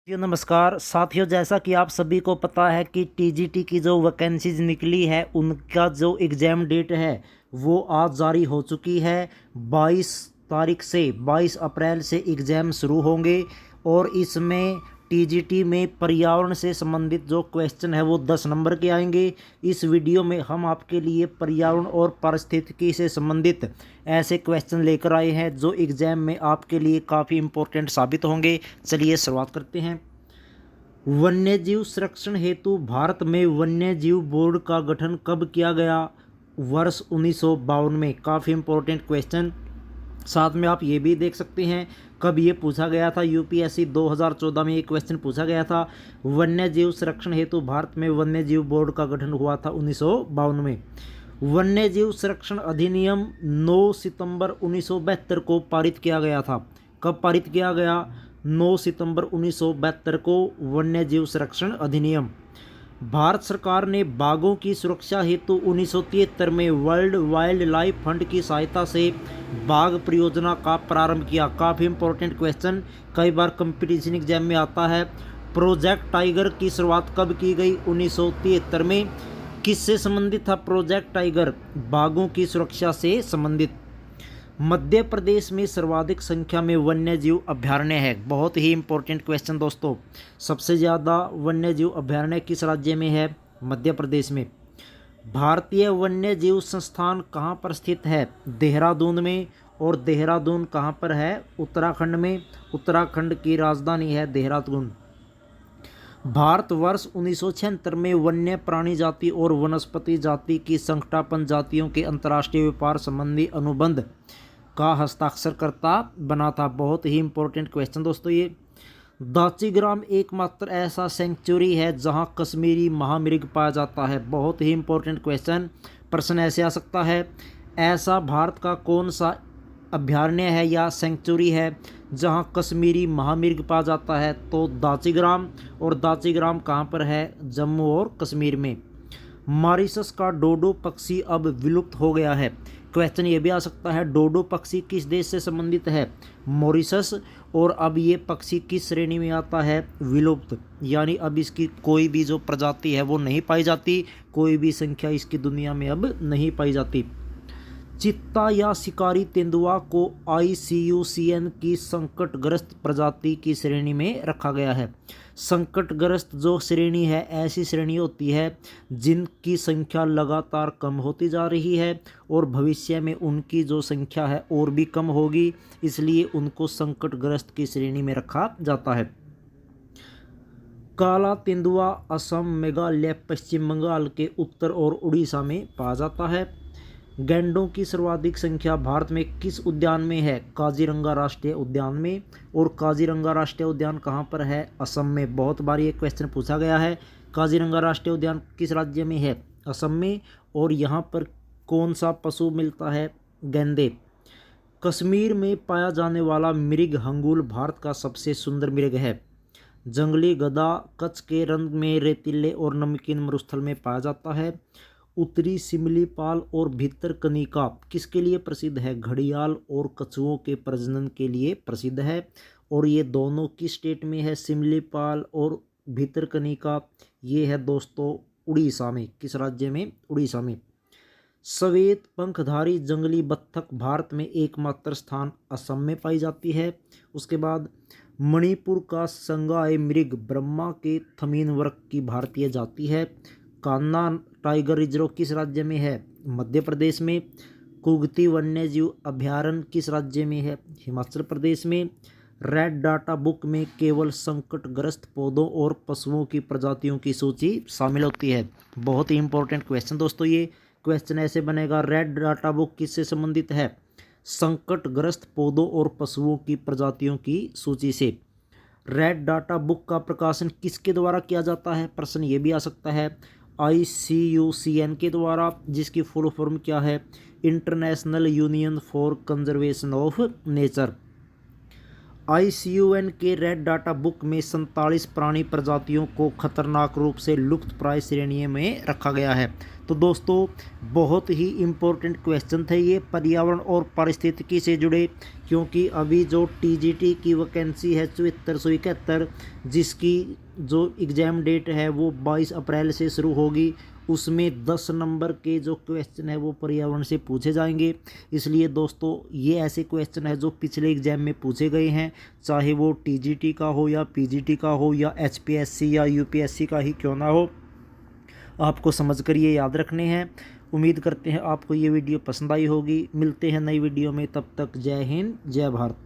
नमस्कार साथियों, जैसा कि आप सभी को पता है कि टीजीटी की जो वैकेंसीज निकली है उनका जो एग्ज़ाम डेट है वो आज जारी हो चुकी है। 22 तारीख से 22 अप्रैल से एग्ज़ाम शुरू होंगे और इसमें टीजीटी में पर्यावरण से संबंधित जो क्वेश्चन है वो 10 नंबर के आएंगे। इस वीडियो में हम आपके लिए पर्यावरण और पारिस्थितिकी से संबंधित ऐसे क्वेश्चन लेकर आए हैं जो एग्ज़ाम में आपके लिए काफ़ी इम्पोर्टेंट साबित होंगे। चलिए शुरुआत करते हैं। वन्यजीव संरक्षण हेतु भारत में वन्यजीव बोर्ड का गठन कब किया गया? वर्ष 1952 में। काफ़ी इम्पोर्टेंट क्वेश्चन। साथ में आप ये भी देख सकते हैं कब ये पूछा गया था। यूपीएससी 2014 में ये क्वेश्चन पूछा गया था। वन्यजीव संरक्षण हेतु भारत में वन्यजीव बोर्ड का गठन हुआ था 1952 में। वन्यजीव संरक्षण अधिनियम 9 सितंबर 1972 को पारित किया गया था। कब पारित किया गया? 9 सितंबर 1972 को वन्यजीव संरक्षण अधिनियम। भारत सरकार ने बाघों की सुरक्षा हेतु 1973 में वर्ल्ड वाइल्ड लाइफ फंड की सहायता से बाघ परियोजना का प्रारंभ किया। काफ़ी इंपॉर्टेंट क्वेश्चन, कई बार कंपटीशन एग्जाम में आता है। प्रोजेक्ट टाइगर की शुरुआत कब की गई? 1973 में। किससे संबंधित था प्रोजेक्ट टाइगर? बाघों की सुरक्षा से संबंधित। मध्य प्रदेश में सर्वाधिक संख्या में वन्यजीव अभयारण्य है। बहुत ही इंपॉर्टेंट क्वेश्चन दोस्तों। सबसे ज़्यादा वन्यजीव अभयारण्य किस राज्य में है? मध्य प्रदेश में। भारतीय वन्यजीव संस्थान कहाँ पर स्थित है? देहरादून में। और देहरादून कहाँ पर है? उत्तराखंड में। उत्तराखंड की राजधानी है देहरादून। भारतवर्ष 1976 में वन्य प्राणी जाति और वनस्पति जाति की संकटापन्न जातियों के अंतर्राष्ट्रीय व्यापार संबंधी अनुबंध का हस्ताक्षरकर्ता बना था। बहुत ही इंपॉर्टेंट क्वेश्चन दोस्तों ये। दाचीग्राम एकमात्र ऐसा सेंचुरी है जहां कश्मीरी महामृग पाया जाता है। बहुत ही इंपॉर्टेंट क्वेश्चन, प्रश्न ऐसे आ सकता है, ऐसा भारत का कौन सा अभयारण्य है या सेंचुरी है जहां कश्मीरी महामृग पाया जाता है? तो दाचीग्राम। और दाचीग्राम कहां पर है? जम्मू और कश्मीर में। मॉरिशस का डोडो पक्षी अब विलुप्त हो गया है। क्वेश्चन ये भी आ सकता है, डोडो पक्षी किस देश से संबंधित है? मॉरिशस। और अब ये पक्षी किस श्रेणी में आता है? विलुप्त। यानी अब इसकी कोई भी जो प्रजाति है वो नहीं पाई जाती, कोई भी संख्या इसकी दुनिया में अब नहीं पाई जाती। चित्ता या शिकारी तेंदुआ को IUCN की संकटग्रस्त प्रजाति की श्रेणी में रखा गया है। संकटग्रस्त जो श्रेणी है, ऐसी श्रेणी होती है जिनकी संख्या लगातार कम होती जा रही है और भविष्य में उनकी जो संख्या है और भी कम होगी, इसलिए उनको संकटग्रस्त की श्रेणी में रखा जाता है। काला तेंदुआ असम, मेघालय, पश्चिम बंगाल के उत्तर और उड़ीसा में पाया जाता है। गैंडों की सर्वाधिक संख्या भारत में किस उद्यान में है? काजीरंगा राष्ट्रीय उद्यान में। और काजीरंगा राष्ट्रीय उद्यान कहाँ पर है? असम में। बहुत बार ये क्वेश्चन पूछा गया है। काजीरंगा राष्ट्रीय उद्यान किस राज्य में है? असम में। और यहाँ पर कौन सा पशु मिलता है? गैंडे। कश्मीर में पाया जाने वाला मृग हंगूल भारत का सबसे सुंदर मृग है। जंगली गधा कच्छ के रंग में रेतीले और नमकीन मरुस्थल में पाया जाता है। उत्तरी सिमलीपाल और भितरकनिका किसके लिए प्रसिद्ध है? घड़ियाल और कछुओं के प्रजनन के लिए प्रसिद्ध है। और ये दोनों किस स्टेट में है? सिमलीपाल और भितरकनिका ये है दोस्तों उड़ीसा में। किस राज्य में? उड़ीसा में। श्वेत पंखधारी जंगली बत्तख भारत में एकमात्र स्थान असम में पाई जाती है। उसके बाद मणिपुर का संगाई मृग ब्रह्मा के थमीन वर्ग की भारतीय जाति है। कान्हा टाइगर रिजर्व किस राज्य में है? मध्य प्रदेश में। कुगती वन्यजीव अभयारण्य किस राज्य में है? हिमाचल प्रदेश में। रेड डाटा बुक में केवल संकटग्रस्त पौधों और पशुओं की प्रजातियों की सूची शामिल होती है। बहुत ही इंपॉर्टेंट क्वेश्चन दोस्तों ये। क्वेश्चन ऐसे बनेगा, रेड डाटा बुक किससे संबंधित है? संकटग्रस्त पौधों और पशुओं की प्रजातियों की सूची से। रेड डाटा बुक का प्रकाशन किसके द्वारा किया जाता है? प्रश्न ये भी आ सकता है, IUCN के द्वारा, जिसकी फुल फॉर्म क्या है? International union for conservation of nature. ICUN के रेड डाटा बुक में 47 प्राणी प्रजातियों को खतरनाक रूप से लुप्तप्राय श्रेणी में रखा गया है। तो दोस्तों बहुत ही इम्पोर्टेंट क्वेश्चन थे ये पर्यावरण और पारिस्थितिकी से जुड़े, क्योंकि अभी जो TGT की वैकेंसी है 7471, जिसकी जो एग्ज़ाम डेट है वो 22 अप्रैल से शुरू होगी, उसमें 10 नंबर के जो क्वेश्चन है वो पर्यावरण से पूछे जाएंगे। इसलिए दोस्तों ये ऐसे क्वेश्चन है जो पिछले एग्जाम में पूछे गए हैं, चाहे वो TGT का हो या PGT का हो या HPSC या UPSC का ही क्यों ना हो, आपको समझकर ये याद रखने हैं। उम्मीद करते हैं आपको ये वीडियो पसंद आई होगी। मिलते हैं नई वीडियो में, तब तक जय हिंद जय भारत।